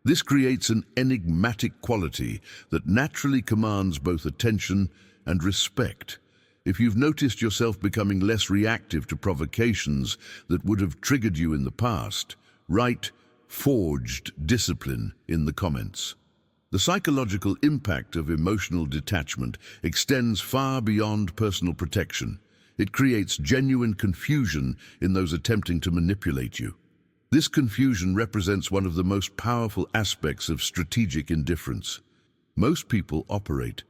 This creates an enigmatic quality that naturally commands both attention and respect. If you've noticed yourself becoming less reactive to provocations that would have triggered you in the past, write "forged discipline" in the comments. The psychological impact of emotional detachment extends far beyond personal protection. It creates genuine confusion in those attempting to manipulate you. This confusion represents one of the most powerful aspects of strategic indifference. Most people operate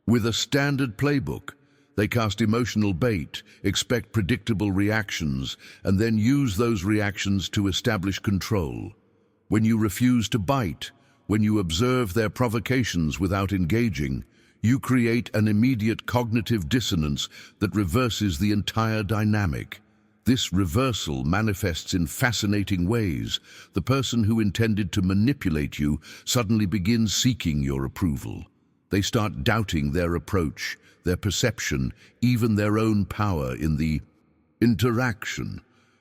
with a standard playbook. They cast emotional bait, expect predictable reactions, and then use those reactions to establish control. When you refuse to bite, when you observe their provocations without engaging, you create an immediate cognitive dissonance that reverses the entire dynamic. This reversal manifests in fascinating ways. The person who intended to manipulate you suddenly begins seeking your approval. They start doubting their approach, their perception, even their own power in the interaction.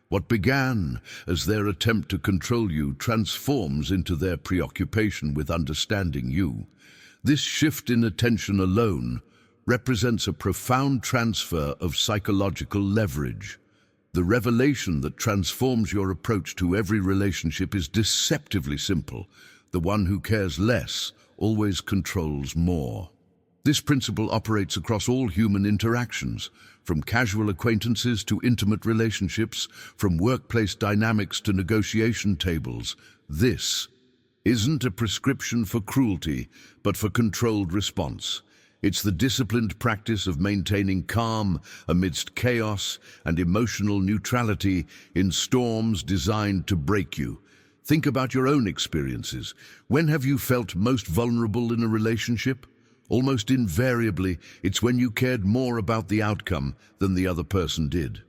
What began as their attempt to control you transforms into their preoccupation with understanding you. This shift in attention alone represents a profound transfer of psychological leverage. The revelation that transforms your approach to every relationship is deceptively simple. The one who cares less always controls more. This principle operates across all human interactions, from casual acquaintances to intimate relationships, from workplace dynamics to negotiation tables. This isn't a prescription for cruelty, but for controlled response. It's the disciplined practice of maintaining calm amidst chaos and emotional neutrality in storms designed to break you. Think about your own experiences. When have you felt most vulnerable in a relationship? Almost invariably, it's when you cared more about the outcome than the other person did.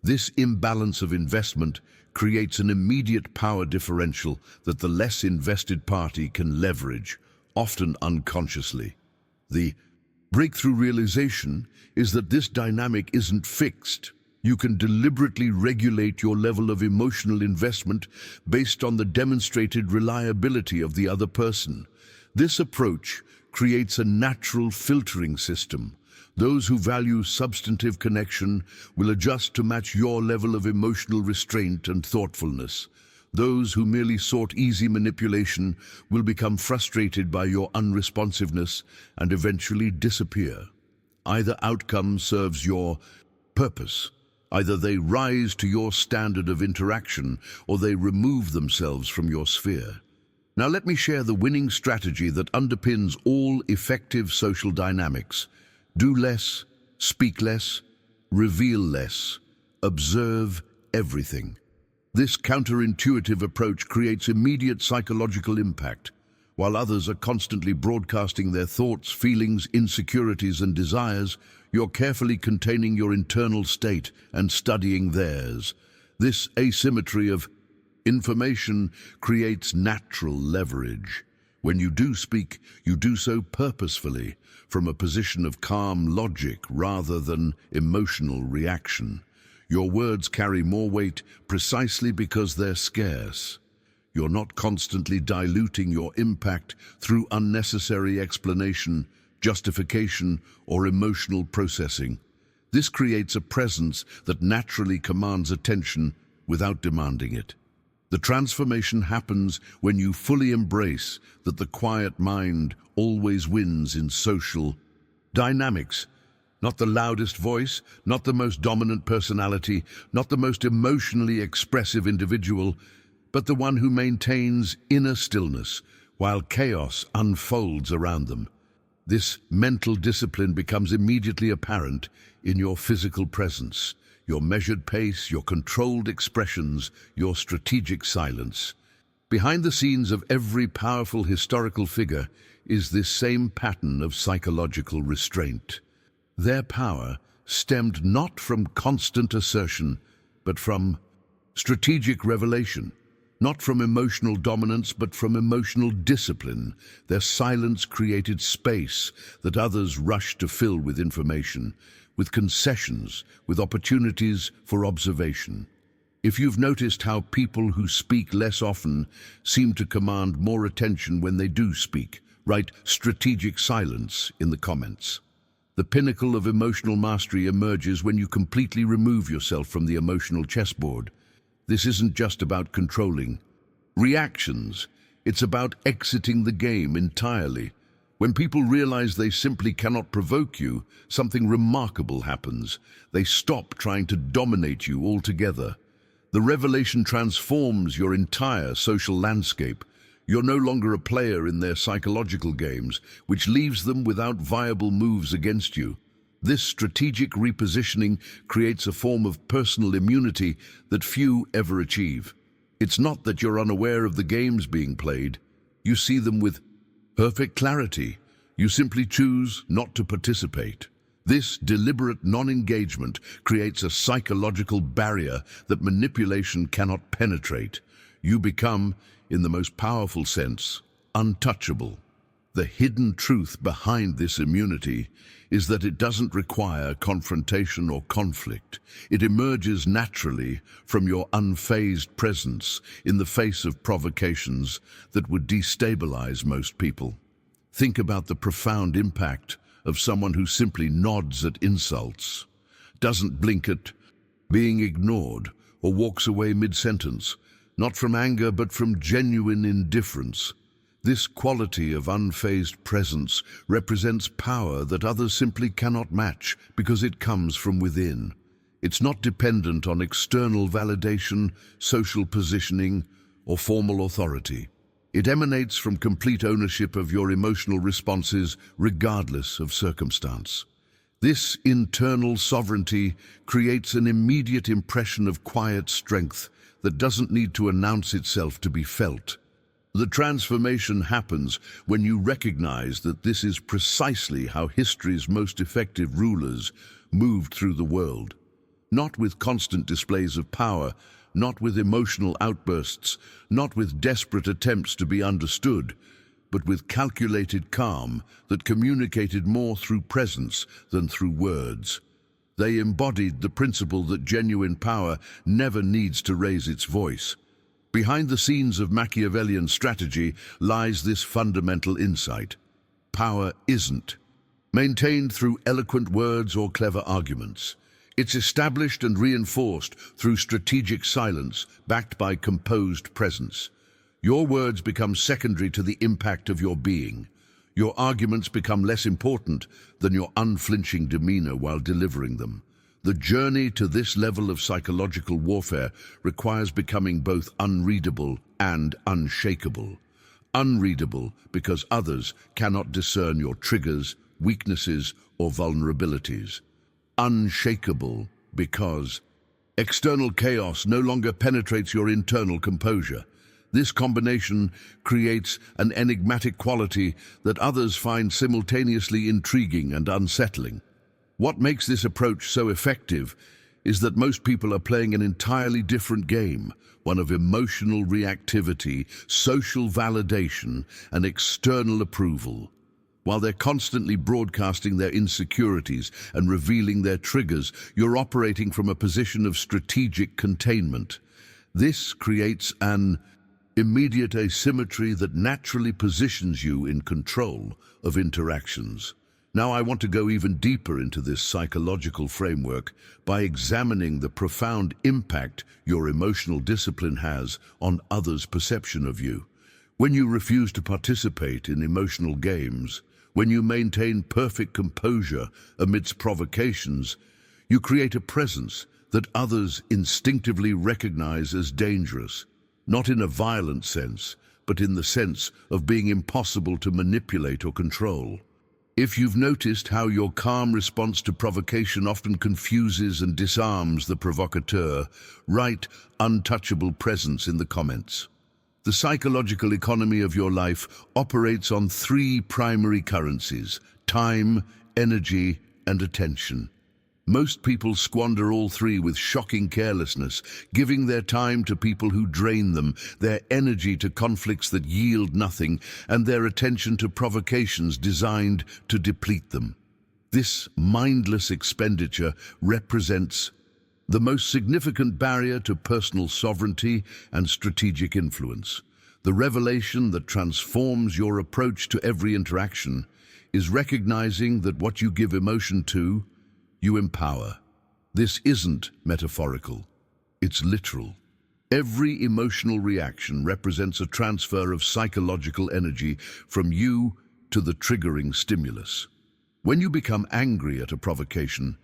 This imbalance of investment creates an immediate power differential that the less invested party can leverage, often unconsciously. The breakthrough realization is that this dynamic isn't fixed. You can deliberately regulate your level of emotional investment based on the demonstrated reliability of the other person. This approach creates a natural filtering system. Those who value substantive connection will adjust to match your level of emotional restraint and thoughtfulness. Those who merely sought easy manipulation will become frustrated by your unresponsiveness and eventually disappear. Either outcome serves your purpose. Either they rise to your standard of interaction or they remove themselves from your sphere. Now let me share the winning strategy that underpins all effective social dynamics. Do less, speak less, reveal less, observe everything. This counterintuitive approach creates immediate psychological impact. While others are constantly broadcasting their thoughts, feelings, insecurities, and desires, you're carefully containing your internal state and studying theirs. This asymmetry of information creates natural leverage. When you do speak, you do so purposefully, from a position of calm logic rather than emotional reaction. Your words carry more weight precisely because they're scarce. You're not constantly diluting your impact through unnecessary explanation, justification, or emotional processing. This creates a presence that naturally commands attention without demanding it. The transformation happens when you fully embrace that the quiet mind always wins in social dynamics. Not the loudest voice, not the most dominant personality, not the most emotionally expressive individual, but the one who maintains inner stillness while chaos unfolds around them. This mental discipline becomes immediately apparent in your physical presence, your measured pace, your controlled expressions, your strategic silence. Behind the scenes of every powerful historical figure is this same pattern of psychological restraint. Their power stemmed not from constant assertion, but from strategic revelation. Not from emotional dominance, but from emotional discipline. Their silence created space that others rushed to fill with information, with concessions, with opportunities for observation. If you've noticed how people who speak less often seem to command more attention when they do speak, write strategic silence in the comments. The pinnacle of emotional mastery emerges when you completely remove yourself from the emotional chessboard. This isn't just about controlling reactions. It's about exiting the game entirely. When people realize they simply cannot provoke you, something remarkable happens. They stop trying to dominate you altogether. The revelation transforms your entire social landscape. You're no longer a player in their psychological games, which leaves them without viable moves against you. This strategic repositioning creates a form of personal immunity that few ever achieve. It's not that you're unaware of the games being played. You see them with perfect clarity. You simply choose not to participate. This deliberate non-engagement creates a psychological barrier that manipulation cannot penetrate. You become, in the most powerful sense, untouchable. The hidden truth behind this immunity is that it doesn't require confrontation or conflict. It emerges naturally from your unfazed presence in the face of provocations that would destabilize most people. Think about the profound impact of someone who simply nods at insults, doesn't blink at being ignored, or walks away mid-sentence, not from anger but from genuine indifference. This quality of unfazed presence represents power that others simply cannot match because it comes from within. It's not dependent on external validation, social positioning, or formal authority. It emanates from complete ownership of your emotional responses regardless of circumstance. This internal sovereignty creates an immediate impression of quiet strength that doesn't need to announce itself to be felt. The transformation happens when you recognize that this is precisely how history's most effective rulers moved through the world. Not with constant displays of power, not with emotional outbursts, not with desperate attempts to be understood, but with calculated calm that communicated more through presence than through words. They embodied the principle that genuine power never needs to raise its voice. Behind the scenes of Machiavellian strategy lies this fundamental insight. Power isn't maintained through eloquent words or clever arguments. It's established and reinforced through strategic silence, backed by composed presence. Your words become secondary to the impact of your being. Your arguments become less important than your unflinching demeanor while delivering them. The journey to this level of psychological warfare requires becoming both unreadable and unshakable. Unreadable because others cannot discern your triggers, weaknesses, or vulnerabilities. Unshakable because external chaos no longer penetrates your internal composure. This combination creates an enigmatic quality that others find simultaneously intriguing and unsettling. What makes this approach so effective is that most people are playing an entirely different game, one of emotional reactivity, social validation, and external approval. While they're constantly broadcasting their insecurities and revealing their triggers, you're operating from a position of strategic containment. This creates an immediate asymmetry that naturally positions you in control of interactions. Now I want to go even deeper into this psychological framework by examining the profound impact your emotional discipline has on others' perception of you. When you refuse to participate in emotional games, when you maintain perfect composure amidst provocations, you create a presence that others instinctively recognize as dangerous, not in a violent sense, but in the sense of being impossible to manipulate or control. If you've noticed how your calm response to provocation often confuses and disarms the provocateur, write untouchable presence in the comments. The psychological economy of your life operates on three primary currencies: time, energy, and attention. Most people squander all three with shocking carelessness, giving their time to people who drain them, their energy to conflicts that yield nothing, and their attention to provocations designed to deplete them. This mindless expenditure represents the most significant barrier to personal sovereignty and strategic influence. The revelation that transforms your approach to every interaction is recognizing that what you give emotion to, you empower. This isn't metaphorical, it's literal. Every emotional reaction represents a transfer of psychological energy from you to the triggering stimulus. When you become angry at a provocation,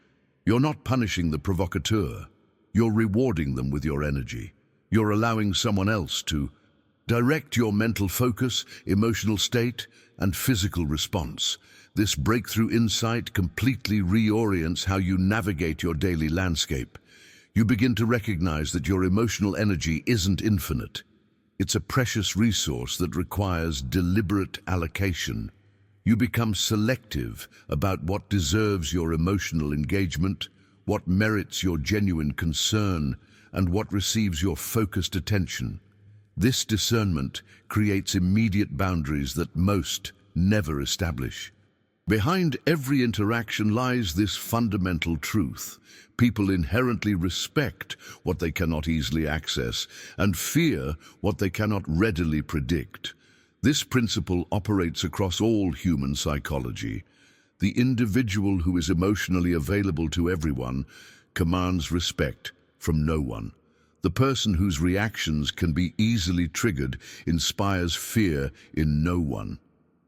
you're not punishing the provocateur. You're rewarding them with your energy. You're allowing someone else to direct your mental focus, emotional state, and physical response. This breakthrough insight completely reorients how you navigate your daily landscape. You begin to recognize that your emotional energy isn't infinite. It's a precious resource that requires deliberate allocation. You become selective about what deserves your emotional engagement, what merits your genuine concern, and what receives your focused attention. This discernment creates immediate boundaries that most never establish. Behind every interaction lies this fundamental truth. People inherently respect what they cannot easily access and fear what they cannot readily predict. This principle operates across all human psychology. The individual who is emotionally available to everyone commands respect from no one. The person whose reactions can be easily triggered inspires fear in no one.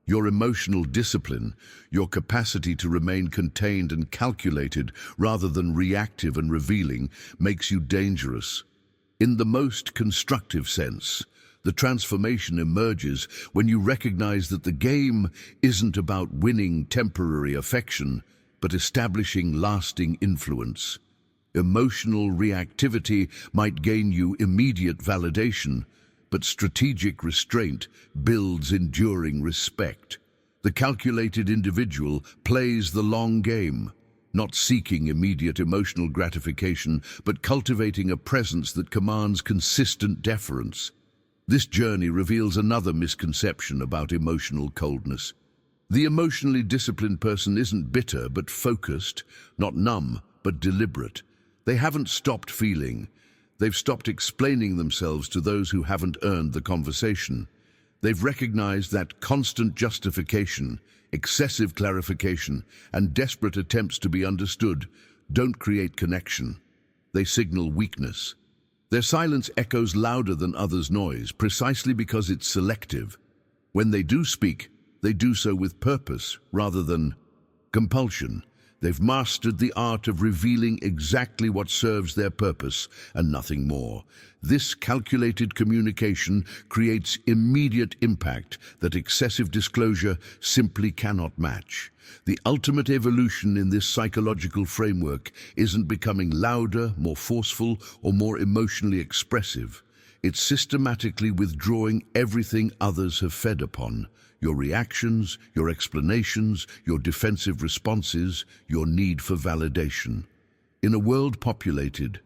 Your emotional discipline, your capacity to remain contained and calculated rather than reactive and revealing, makes you dangerous. In the most constructive sense, the transformation emerges when you recognize that the game isn't about winning temporary affection, but establishing lasting influence. Emotional reactivity might gain you immediate validation, but strategic restraint builds enduring respect. The calculated individual plays the long game, not seeking immediate emotional gratification, but cultivating a presence that commands consistent deference. This journey reveals another misconception about emotional coldness. The emotionally disciplined person isn't bitter but focused, not numb but deliberate. They haven't stopped feeling. They've stopped explaining themselves to those who haven't earned the conversation. They've recognized that constant justification, excessive clarification, and desperate attempts to be understood don't create connection. They signal weakness. Their silence echoes louder than others' noise, precisely because it's selective. When they do speak, they do so with purpose rather than compulsion. They've mastered the art of revealing exactly what serves their purpose and nothing more. This calculated communication creates immediate impact that excessive disclosure simply cannot match. The ultimate evolution in this psychological framework isn't becoming louder, more forceful, or more emotionally expressive. It's systematically withdrawing everything others have fed upon. Your reactions, your explanations, your defensive responses, your need for validation. In a world populated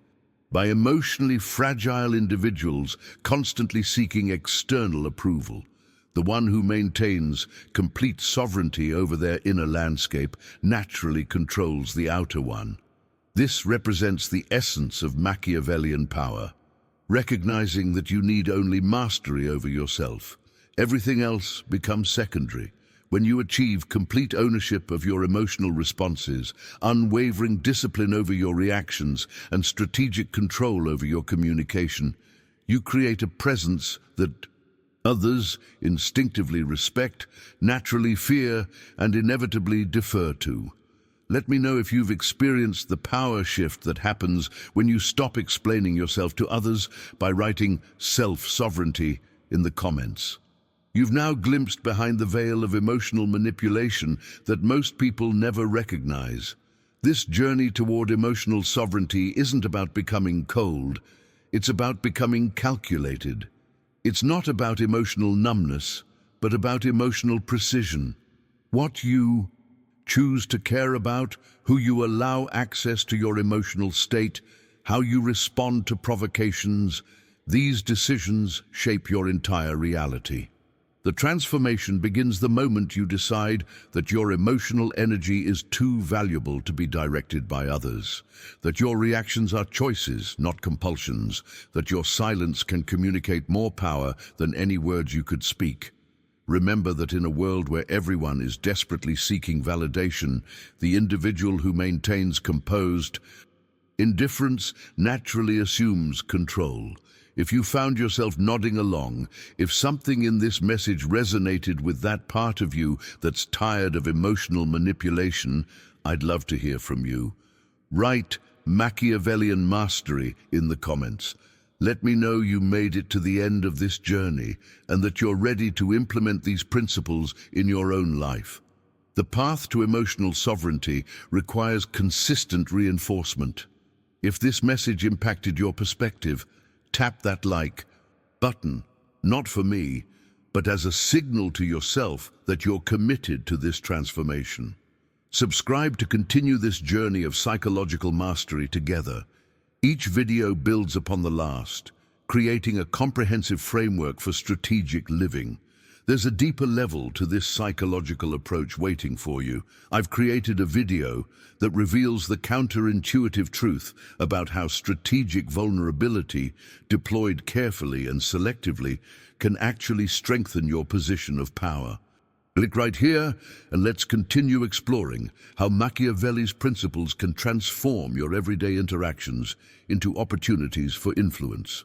by emotionally fragile individuals constantly seeking external approval, the one who maintains complete sovereignty over their inner landscape naturally controls the outer one. This represents the essence of Machiavellian power, recognizing that you need only mastery over yourself. Everything else becomes secondary. When you achieve complete ownership of your emotional responses, unwavering discipline over your reactions, and strategic control over your communication, you create a presence that others instinctively respect, naturally fear, and inevitably defer to. Let me know if you've experienced the power shift that happens when you stop explaining yourself to others by writing self-sovereignty in the comments. You've now glimpsed behind the veil of emotional manipulation that most people never recognize. This journey toward emotional sovereignty isn't about becoming cold, it's about becoming calculated. It's not about emotional numbness, but about emotional precision. What you choose to care about, who you allow access to your emotional state, how you respond to provocations, these decisions shape your entire reality. The transformation begins the moment you decide that your emotional energy is too valuable to be directed by others, that your reactions are choices, not compulsions, that your silence can communicate more power than any words you could speak. Remember that in a world where everyone is desperately seeking validation, the individual who maintains composed indifference naturally assumes control. If you found yourself nodding along, if something in this message resonated with that part of you that's tired of emotional manipulation, I'd love to hear from you. Write Machiavellian Mastery in the comments. Let me know you made it to the end of this journey and that you're ready to implement these principles in your own life. The path to emotional sovereignty requires consistent reinforcement. If this message impacted your perspective, tap that like button, not for me, but as a signal to yourself that you're committed to this transformation. Subscribe to continue this journey of psychological mastery together. Each video builds upon the last, creating a comprehensive framework for strategic living. There's a deeper level to this psychological approach waiting for you. I've created a video that reveals the counterintuitive truth about how strategic vulnerability, deployed carefully and selectively, can actually strengthen your position of power. Click right here and let's continue exploring how Machiavelli's principles can transform your everyday interactions into opportunities for influence.